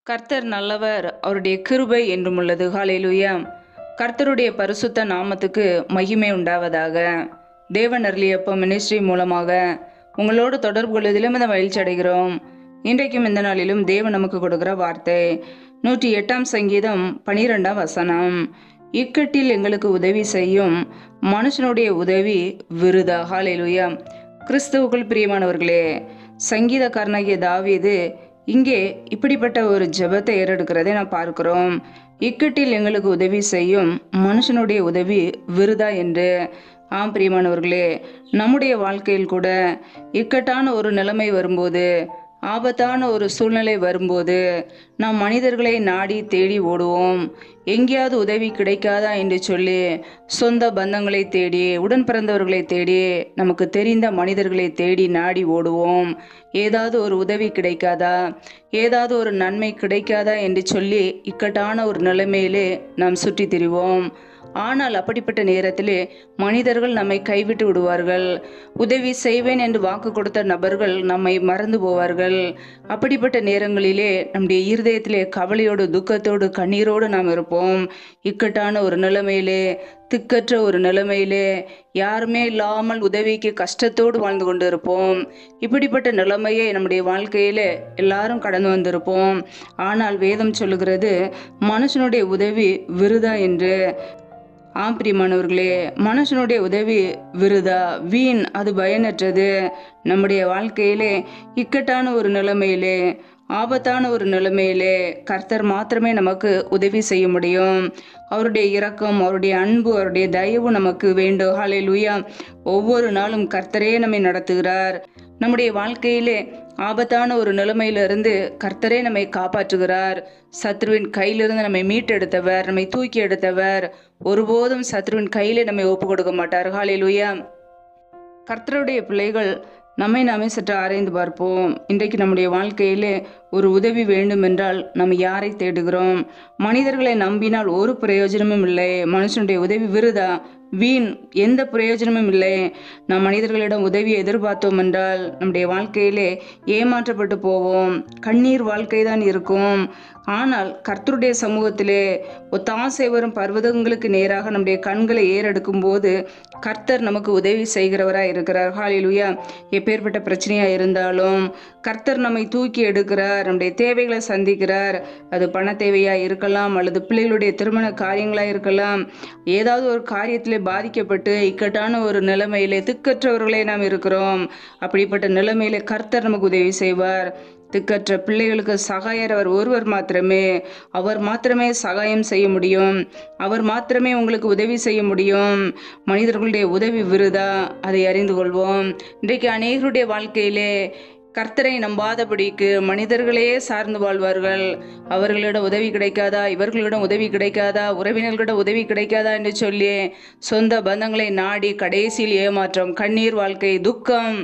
கர்த்தர் நல்லவர், அவருடைய கிருபை என்றும் உள்ளது. ஹல்லேலூயா. கர்த்தருடைய பரிசுத்த நாமத்துக்கு மகிமை உண்டாவதாக. தேவன் அருளியப்ப மினிஸ்ட்ரி மூலமாக உங்களோடு தொடர்பு கொள்வதிலும் இந்த மகிழ்ச்சி அடைகிறோம். இன்றைக்கும் இந்த நாளிலும் தேவன் நமக்கு கொடுக்கிற வார்த்தை 108 சங்கீதம் 12 வசனம். இக்கட்டில் எங்களுக்கு உதவி செய்யும் மனுஷனுடைய உதவி விருதா. ஹல்லேலூயா. கிறிஸ்துவுக்குள் பிரியமானவர்களே, சங்கீதக்காரனாகிய தாவீது இங்கே இப்படிப்பட்ட ஒரு ஜெபத்தை ஏறெடுக்கிறதை நாம் பார்க்கிறோம். இக்கட்டில் எங்களுக்கு உதவி செய்யும் மனுஷனுடைய உதவி விருதா என்று. ஆம் பிரியமானவர்களே, நம்முடைய வாழ்க்கையில் கூட இக்கட்டான ஒரு நிலைமை வரும்போது, ஆபத்தான ஒரு சூழ்நிலை வரும்போது நாம் மனிதர்களை நாடி தேடி ஓடுவோம். எங்கேயாவது உதவி கிடைக்காதா என்று சொல்லி சொந்த பந்தங்களை தேடி, உடன் பிறந்தவர்களை தேடி, நமக்கு தெரிந்த மனிதர்களை தேடி நாடி ஓடுவோம். ஏதாவது ஒரு உதவி கிடைக்காதா, ஏதாவது ஒரு நன்மை கிடைக்காதா என்று சொல்லி இக்கட்டான ஒரு நிலைமையிலே நாம் சுற்றி திரிவோம். ஆனால் அப்படிப்பட்ட நேரத்திலே மனிதர்கள் நம்மை கைவிட்டு விடுவார்கள். உதவி செய்வேன் என்று வாக்கு கொடுத்த நபர்கள் நம்மை மறந்து போவார்கள். அப்படிப்பட்ட நேரங்களிலே நம்முடைய இருதயத்திலே கவலையோடு, துக்கத்தோடு, கண்ணீரோடு நாம் இருப்போம். இக்கட்டான ஒரு நிலைமையிலே, திக்கற்ற ஒரு நிலைமையிலே, யாருமே இல்லாமல் உதவிக்கு கஷ்டத்தோடு வாழ்ந்து கொண்டு இருப்போம். இப்படிப்பட்ட நிலைமையை நம்முடைய வாழ்க்கையிலே எல்லாரும் கடந்து வந்திருப்போம். ஆனால் வேதம் சொல்லுகிறது மனுஷனுடைய உதவி விருதா என்று. ஆம் பிரியமானவர்களே, மனுஷனுடைய உதவி விருதா, வீண், அது பயனற்றது. நம்முடைய வாழ்க்கையிலே இக்கட்டான ஒரு நிலைமையிலே, ஆபத்தான ஒரு நிலைமையிலே கர்த்தர் மாத்திரமே நமக்கு உதவி செய்ய முடியும். அவருடைய இரக்கம், அவருடைய அன்பு, அவருடைய தயவு நமக்கு வேண்டும். ஹல்லேலூயா. ஒவ்வொரு நாளும் கர்த்தரே நம்மை நடத்துகிறார். நம்முடைய வாழ்க்கையிலே ஆபத்தான ஒரு நிலைமையிலிருந்து கர்த்தரே நம்மை காப்பாற்றுகிறார். சத்ருவின் கையிலிருந்து நம்மை மீட்டெடுத்தவர், நம்மை தூக்கி எடுத்தவர். ஒருபோதும் சத்ருவின் கையிலே நம்மை ஒப்பு கொடுக்க மாட்டார். ஹல்லேலூயா. கர்த்தருடைய பிள்ளைகள் நம்மை நாமே சற்று ஆராய்ந்து பார்ப்போம். இன்றைக்கு நம்முடைய வாழ்க்கையிலே ஒரு உதவி வேண்டும் என்றால் நம்ம யாரை தேடுகிறோம்? மனிதர்களை நம்பினால் ஒரு பிரயோஜனமும் இல்லை. மனுஷனுடைய உதவி விருதா, வீண், எந்த பிரயோஜனமும் இல்லை. நாம் மனிதர்களிடம் உதவியை எதிர்பார்த்தோம் என்றால் நம்முடைய வாழ்க்கையிலே ஏமாற்றப்பட்டு போவோம். கண்ணீர் வாழ்க்கை தான் இருக்கும். ஆனால் கர்த்தருடைய சமூகத்திலே ஒத்தாசை வரும் பர்வதங்களுக்கு நேராக நம்முடைய கண்களை ஏறெடுக்கும் போது கர்த்தர் நமக்கு உதவி செய்கிறவராக இருக்கிறார். ஹல்லேலூயா. எப்பேற்பட்ட பிரச்சனையாக இருந்தாலும் கர்த்தர் நம்மை தூக்கி எடுக்கிறார். நம்முடைய தேவைகளை சந்திக்கிறார். அது பண தேவையா இருக்கலாம், அல்லது பிள்ளைகளுடைய திருமண காரியங்களா இருக்கலாம். ஏதாவது ஒரு காரியத்திலே பாதிக்கப்பட்டு இக்கட்டான ஒரு நிலைமையிலே திக்கற்றவர்களே நாம் இருக்கிறோம். அப்படிப்பட்ட நிலைமையிலே கர்த்தர் நமக்கு உதவி செய்வார். திக்கற்ற பிள்ளைகளுக்கு சகாயர் அவர் ஒருவர் மாத்திரமே. அவர் மாத்திரமே சகாயம் செய்ய முடியும். அவர் மாத்திரமே உங்களுக்கு உதவி செய்ய முடியும். மனிதர்களுடைய உதவி விருதா, அதை அறிந்து கொள்வோம். இன்றைக்கு அநேகருடைய வாழ்க்கையிலே கர்த்தரை நம்பாதபடிக்கு மனிதர்களே சார்ந்து வாழ்வார்கள். அவர்களிடம் உதவி கிடைக்காதா, இவர்களிடம் உதவி கிடைக்காதா, உறவினர்களிடம் உதவி கிடைக்காதா என்று சொல்லி சொந்த பந்தங்களை நாடி கடைசியில் ஏமாற்றம், கண்ணீர் வாழ்க்கை, துக்கம்.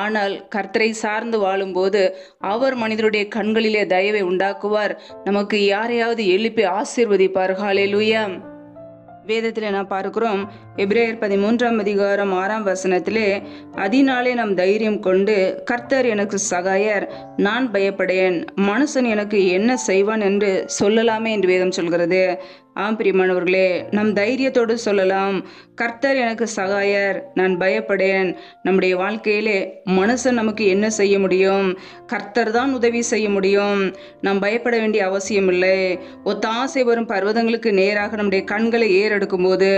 ஆனால் கர்த்தரை சார்ந்து வாழும்போது அவர் மனிதருடைய கண்களிலே தயவை உண்டாக்குவார். நமக்கு யாரையாவது எழுப்பி ஆசீர்வதிப்பார். ஹல்லேலூயா. வேதத்திலே நாம் பார்க்கிறோம், எபிரேயர் 13 அதனாலே நாம் தைரியம் கொண்டு கர்த்தர் எனக்கு சகாயர், நான் பயப்படேன், மனுஷன் எனக்கு என்ன செய்வான் என்று சொல்லலாமே என்று வேதம் சொல்கிறது. ஆம் பிரியமானவர்களே, நம் தைரியத்தோடு சொல்லலாம், கர்த்தர் எனக்கு சகாயர், நான் பயப்படேன். நம்முடைய வாழ்க்கையிலே மனுஷன் நமக்கு என்ன செய்ய முடியும்? கர்த்தர் தான் உதவி செய்ய முடியும். நாம் பயப்பட வேண்டிய அவசியம் இல்லை. ஒத்தாசை வரும் பர்வதங்களுக்கு நேராக நம்முடைய கண்களை ஏறெடுக்கும் போது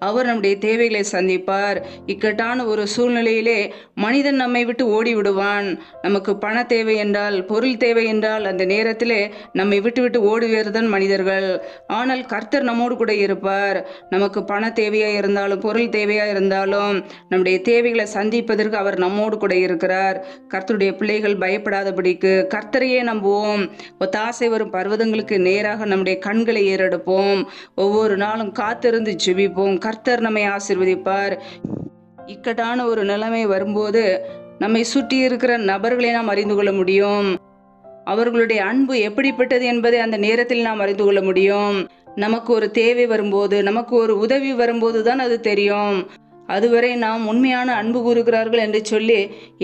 அவர் நம்முடைய தேவைகளை சந்திப்பார். இக்கட்டான ஒரு சூழ்நிலையிலே மனிதன் நம்மை விட்டு ஓடி விடுவான். நமக்கு பண தேவை என்றால், பொருள் தேவை என்றால் அந்த நேரத்திலே நம்மை விட்டு விட்டு ஓடுவதுதான் மனிதர்கள். ஆனால் கர்த்தர் நம்மோடு கூட இருப்பார். நமக்கு பண தேவையா இருந்தாலும், பொருள் தேவையா இருந்தாலும், நம்முடைய தேவைகளை சந்திப்பதற்கு அவர் நம்மோடு கூட இருக்கிறார். கர்த்தருடைய பிள்ளைகள் பயப்படாதபடிக்கு கர்த்தரையே நம்புவோம். ஒத்தாசை வரும் பர்வதங்களுக்கு நேராக நம்முடைய கண்களை ஏறெடுப்போம். ஒவ்வொரு நாளும் காத்திருந்து ஜெபிப்போம். கர்த்தர் நம்மை ஆசீர்வதிப்பார். இக்கட்டான ஒரு நிலைமை வரும்போது நம்மை சுற்றி இருக்கிற நபர்களை நாம் அறிந்து கொள்ள முடியும். அவர்களுடைய அன்பு எப்படிப்பட்டது என்பதை அந்த நேரத்தில் நாம் அறிந்து கொள்ள முடியும். நமக்கு ஒரு தேவை வரும்போது, நமக்கு ஒரு உதவி வரும்போது தான் அது தெரியும். அதுவரை நாம் உண்மையான அன்பு கூறுகிறார்கள் என்று சொல்லி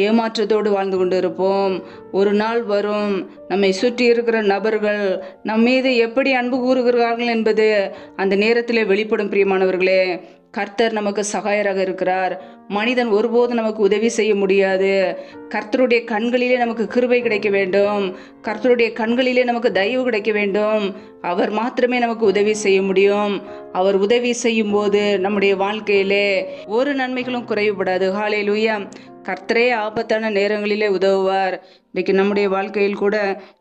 ஏமாற்றத்தோடு வாழ்ந்து கொண்டு இருப்போம். ஒரு நாள் வரும், நம்மை சுற்றி இருக்கிற நபர்கள் நம் மீது எப்படி அன்பு கூறுகிறார்கள் என்பது அந்த நேரத்தில் வெளிப்படும். பிரியமானவர்களே, கர்த்தர் நமக்கு சகாயராக இருக்கிறார். மனிதன் ஒருபோதும் நமக்கு உதவி செய்ய முடியாது. கர்த்தருடைய கண்களிலே நமக்கு கிருபை கிடைக்க வேண்டும். கர்த்தருடைய கண்களிலே நமக்கு தயவு கிடைக்க வேண்டும். அவர் மாத்திரமே நமக்கு உதவி செய்ய முடியும். அவர் உதவி செய்யும் போது நம்முடைய வாழ்க்கையிலே ஒரு நன்மைகளும் குறைவுபடாது. ஹல்லேலூயா. கர்த்தரே ஆபத்தான நேரங்களிலே உதவுவார். இன்றைக்கு நம்முடைய வாழ்க்கையில் கூட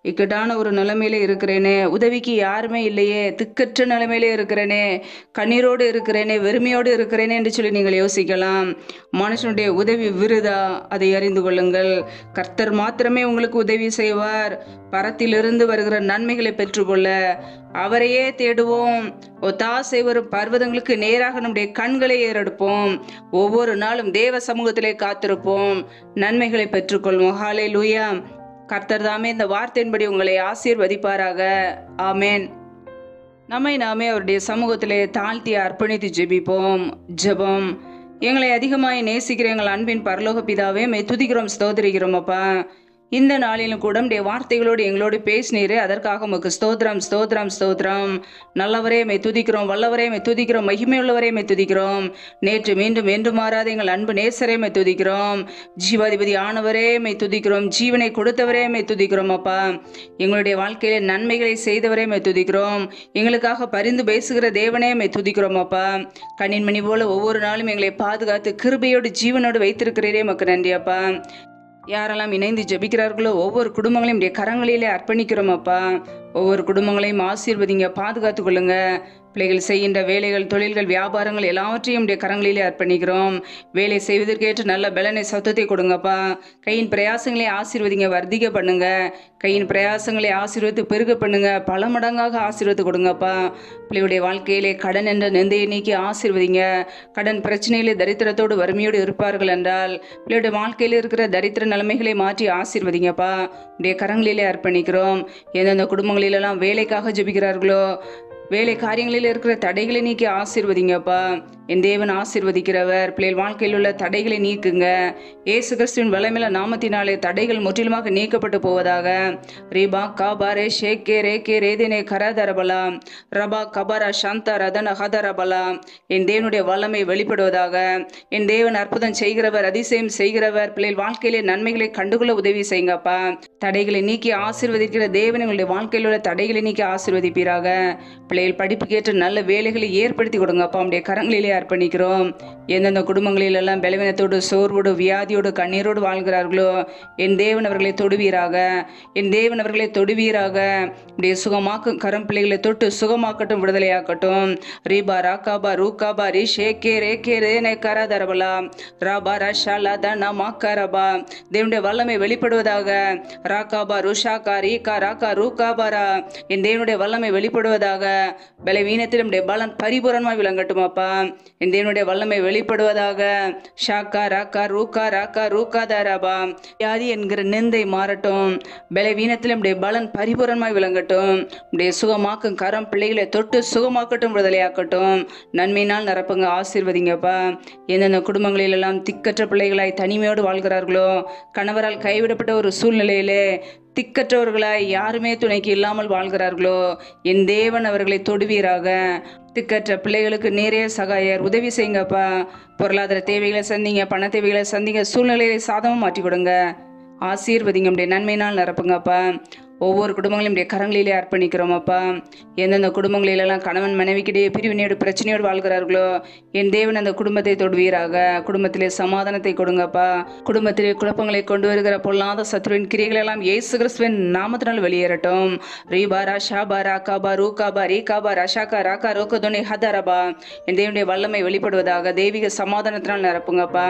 இக்கட்டான ஒரு நிலைமையில இருக்கிறேனே, உதவிக்கு யாருமே இல்லையே, திக்கற்ற நிலைமையில இருக்கிறேனே, கண்ணீரோடு இருக்கிறேனே, வெறுமையோடு இருக்கிறேனே என்று சொல்லி நீங்கள் யோசிக்கலாம். மனுஷனுடைய உதவி விருதா, அதை அறிந்து கொள்ளுங்கள். கர்த்தர் மாத்திரமே உங்களுக்கு உதவி செய்வார். பரத்திலிருந்து வருகிற நன்மைகளை பெற்றுக்கொள்ள அவரையே தேடுவோம். ஒத்தாசை வரும் பர்வதங்களுக்கு நேராக நம்முடைய கண்களை ஏறெடுப்போம். ஒவ்வொரு நாளும் தேவ சமூகத்திலே காத்திருப்போம். நன்மைகளை பெற்றுக்கொள்வோம். ஹல்லேலூயா. கர்த்தர் தாமே இந்த வார்த்தையின்படி உங்களை ஆசீர்வதிப்பாராக. ஆமேன். நம்மை நாமே அவருடைய சமூகத்திலே தாழ்த்தி அர்ப்பணித்து ஜெபிப்போம். ஜெபம். எங்களை அதிகமாய் நேசிக்கிற எங்கள் அன்பின் பரலோக பிதாவே, மை துதிக்கிறோம், ஸ்தோத்திரிக்கிறோம் அப்பா. இந்த நாளிலும் கூட உடைய வார்த்தைகளோடு எங்களோடு பேசினீரே, அதற்காக உமக்கு ஸ்தோத்திரம், ஸ்தோத்திரம், ஸ்தோத்திரம். நல்லவரே மை துதிக்கிறோம், வல்லவரே மை துதிக்கிறோம், மகிமையுள்ளவரே மை துதிக்கிறோம். நேற்று மீண்டும் என்று மாறாத எங்கள் அன்பு நேசரே மை துதிக்கிறோம். ஜீவாதிபதி ஆனவரே மை துதிக்கிறோம். ஜீவனை கொடுத்தவரே மை துதிக்கிறோம் அப்பா. எங்களுடைய வாழ்க்கையில நன்மைகளை செய்தவரே மை துதிக்கிறோம். எங்களுக்காக பரிந்து பேசுகிற தேவனே மை துதிக்கிறோம் அப்பா. கண்ணின் மணி போல ஒவ்வொரு நாளும் எங்களை பாதுகாத்து கிருபையோடு ஜீவனோடு வைத்திருக்கிறீரே, மக்கு நன்றி அப்பா. யாரெல்லாம் இணைந்து ஜெபிக்கிறார்களோ ஒவ்வொரு குடும்பங்களையும் உடைய கரங்களிலே அர்ப்பணிக்கிறோம் அப்பா. ஒவ்வொரு குடும்பங்களையும் ஆசீர்வதிங்க, பாதுகாத்து கொள்ளுங்க. பிள்ளைகள் செய்கின்ற வேலைகள், தொழில்கள், வியாபாரங்கள் எல்லாவற்றையும் உடைய கரங்களிலே அர்ப்பணிக்கிறோம். வேலை செய்வதற்கேற்ற நல்ல பலனை, சத்தத்தை கொடுங்கப்பா. கையின் பிரயாசங்களை ஆசீர்வதிங்க, வர்த்திக்க பண்ணுங்க. கையின் பிரயாசங்களை ஆசீர்வதித்து பெருக பண்ணுங்க. பல மடங்காக ஆசீர்வதித்து கொடுங்கப்பா. பிள்ளையுடைய வாழ்க்கையிலே கடன் என்ற நிந்தையை நீக்கி ஆசீர்வதிங்க. கடன் பிரச்சனையிலே தரித்திரத்தோடு வறுமையோடு இருப்பார்கள் என்றால் பிள்ளையுடைய வாழ்க்கையில் இருக்கிற தரித்திர நிலைமைகளை மாற்றி ஆசீர்வதிங்கப்பா. உடைய கரங்களிலே அர்ப்பணிக்கிறோம். எந்தெந்த குடும்பங்களிலெல்லாம் வேலைக்காக ஜெபிக்கிறார்களோ வேலை காரியங்களில் இருக்கிற தடைகளை நீக்கி ஆசீர்வதிங்கப்பா. என் தேவன் ஆசீர்வதிக்கிறவர். பிள்ளைகள் வாழ்க்கையில் உள்ள தடைகளை நீக்குங்க. இயேசு கிறிஸ்துவின் வல்லமையுள்ள நாமத்தினாலே தடைகள் முற்றிலுமாக நீக்கப்பட்டு போவதாக. ரீபா காபாரே ஷேக்கே ரேகே ரேதினே கரதரபலா ரபா கபரா சாந்தா ரதன ஹதரபலா. என் தேவனுடைய வல்லமை வெளிப்படுவதாக. என் தேவன் அற்புதம் செய்கிறவர், அதிசயம் செய்கிறவர். பிள்ளைகள் வாழ்க்கையிலே நன்மைகளை கண்டுகொள்ள உதவி செய்யுங்கப்பா. தடைகளை நீக்கி ஆசீர்வதிக்கிற தேவன் எங்களுடைய வாழ்க்கையில் உள்ள தடைகளை நீக்கி ஆசீர்வதிப்பீராக. பிள்ளைகள் படிப்புக்கேற்ற நல்ல வேலைகளை ஏற்படுத்தி கொடுங்கப்பா. உடைய கரங்களிலே அர்ப்பணிக்கிறோம். எந்தெந்த குடும்பங்களிலெல்லாம் பலவீனத்தோடு, சோர்வோடு, வியாதியோடு, கண்ணீரோடு வாழ்கிறார்களோ என் தேவன் அவர்களை தொடுவீராக. என் தேவன் அவர்களை தொடுவீராக. உடைய சுகமாக்கும் கரம் பிள்ளைகளை தொட்டு சுகமாக்கட்டும், விடுதலையாக்கட்டும். ரீபா ராகாபா ரூகாபா ரி ஷேக்கே ரேகே ரேனே கரதரபலா ராபா ரஷாலா தனா மாக்கரபா. தேவனுடைய வல்லமை வெளிப்படுவதாக. ராகாபா ருஷாகா ரீகா ராகா ரூகாபாரா. என் தேவனுடைய வல்லமை வெளிப்படுவதாக. பலவீனத்தில் நம்முடைய பலன் பரிபூரணமாய் விளங்கட்டுமாப்பா. என் தேவனுடைய வல்லமை வெளிப்படுவதாக. ஷாக்கா ராக்கா ரூக்கா ராக்கா ரூக்கா தாராபா. வியாதி என்கிற நிந்தை மாறட்டும். பலவீனத்தில் நம்முடைய பலன் பரிபூரணமாய் விளங்கட்டும். நம்முடைய சுகமாக்கும் கரம் பிள்ளைகளை தொட்டு சுகமாக்கட்டும், விடுதலையாக்கட்டும். நன்மையினால் நிரப்புங்க, ஆசீர்வதிங்கப்பா. எந்தெந்த குடும்பங்களிலெல்லாம் திக்கற்ற பிள்ளைகளாய் தனிமையோடு வாழ்கிறார்களோ, கணவரால் கைவிடப்பட்ட ஒரு சூழ்நிலையிலே திக்கற்றவர்களாய் யாருமே துணைக்கு இல்லாமல் வாழ்கிறார்களோ என் தேவன் அவர்களை தொடுவீராக. திக்கற்ற பிள்ளைகளுக்கு நேரே சகாயர், உதவி செய்யுங்கப்பா. பொருளாதார தேவைகளை சந்திங்க, பண தேவைகளை சந்திங்க, சூழ்நிலையை சாதமாக மாற்றி கொடுங்க, ஆசீர்வதிங்க. நம்முடைய நன்மையினால் நிரப்புங்கப்பா. ஒவ்வொரு குடும்பங்களையும் கரங்களிலே அர்ப்பணிக்கிறோம் அப்பா. எந்தெந்த குடும்பங்களிலெல்லாம் கணவன் மனைவிக்கிடையே பிரிவினையோடு பிரச்சனையோடு வாழ்கிறார்களோ என் தேவன் அந்த குடும்பத்தை தொடுவீராக. குடும்பத்திலே சமாதானத்தை கொடுங்கப்பா. குடும்பத்திலே குழப்பங்களை கொண்டு வருகிற பொல்லாத சத்துருவின் கிரியைகளெல்லாம் இயேசு கிறிஸ்துவின் நாமத்தினால் வெளியேறட்டும். ரீபா ராஷாபா ராகாபா ரூகாபா ரீகாபா ரஷாக்கா ராக்கா ரோகதோனி ஹதரபா. என் தேவனுடைய வல்லமை வெளிப்படுவதாக. தெய்வீக சமாதானத்தினால் நிரப்புங்கப்பா.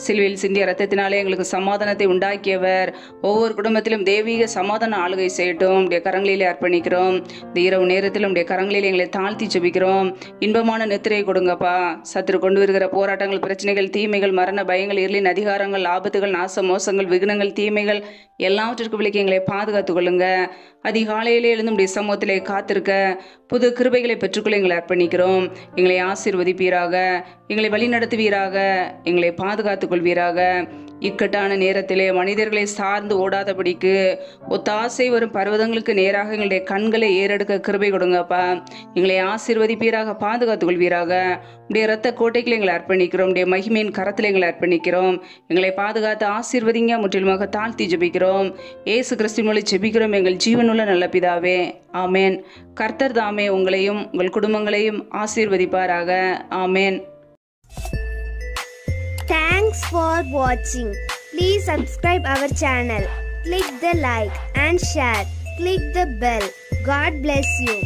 சிலுவையில் சிந்திய ரத்தத்தினாலே எங்களுக்கு சமாதானத்தை உண்டாக்கியவர். ஒவ்வொரு குடும்பத்திலும் தெய்வீக சமாதான ஆளுகை செய்யட்டும். உடைய கரங்களிலே அர்ப்பணிக்கிறோம். இந்த இரவு நேரத்தில் உடைய கரங்களிலே எங்களை தாழ்த்தி ஜெபிக்கிறோம். இன்பமான நித்திரையை கொடுங்கப்பா. சத்துரு கொண்டு வருகிற போராட்டங்கள், பிரச்சனைகள், தீமைகள், மரண பயங்கள், இருளின் அதிகாரங்கள், ஆபத்துகள், நாச மோசங்கள், விகுனங்கள், தீமைகள் எல்லாவற்றிற்கு விலக்கி எங்களை பாதுகாத்துக் கொள்ளுங்க. அதிகாலையிலே எழுந்து உடைய சமூகத்திலே காத்திருக்க புது கிருபைகளை பெற்றுக்கொள்ள எங்களை அர்ப்பணிக்கிறோம். எங்களை ஆசீர்வதிப்பீராக, எங்களை வழி நடத்துவீராக, எங்களை பாதுகாத்துக் கொள்வீராக. இக்கட்டான நேரத்திலே மனிதர்களை சார்ந்து ஓடாதபடிக்கு ஒத்தாசை வரும் பர்வதங்களுக்கு நேராக எங்களுடைய கண்களை ஏறெடுக்க கிருபை கொடுங்கப்பா. எங்களை ஆசீர்வதிப்பீராக, பாதுகாத்துக் கொள்வீராக. உடைய இரத்த கோட்டைகளை எங்களை அர்ப்பணிக்கிறோம். உடைய மகிமையின் கரத்தில் எங்களை அர்ப்பணிக்கிறோம். எங்களை பாதுகாத்து ஆசீர்வதிங்க. முற்றிலுமாக தாழ்த்தி ஜெபிக்கிறோம். இயேசு கிறிஸ்துவின் மூலம் ஜெபிக்கிறோம் எங்கள் ஜீவனுள்ள நல்ல பிதாவே, ஆமேன். கர்த்தர் தாமே உங்களையும் உங்கள் குடும்பங்களையும் ஆசீர்வதிப்பாராக. ஆமேன். Thanks for watching. Please subscribe our channel. Click the like and share. Click the bell. God bless you.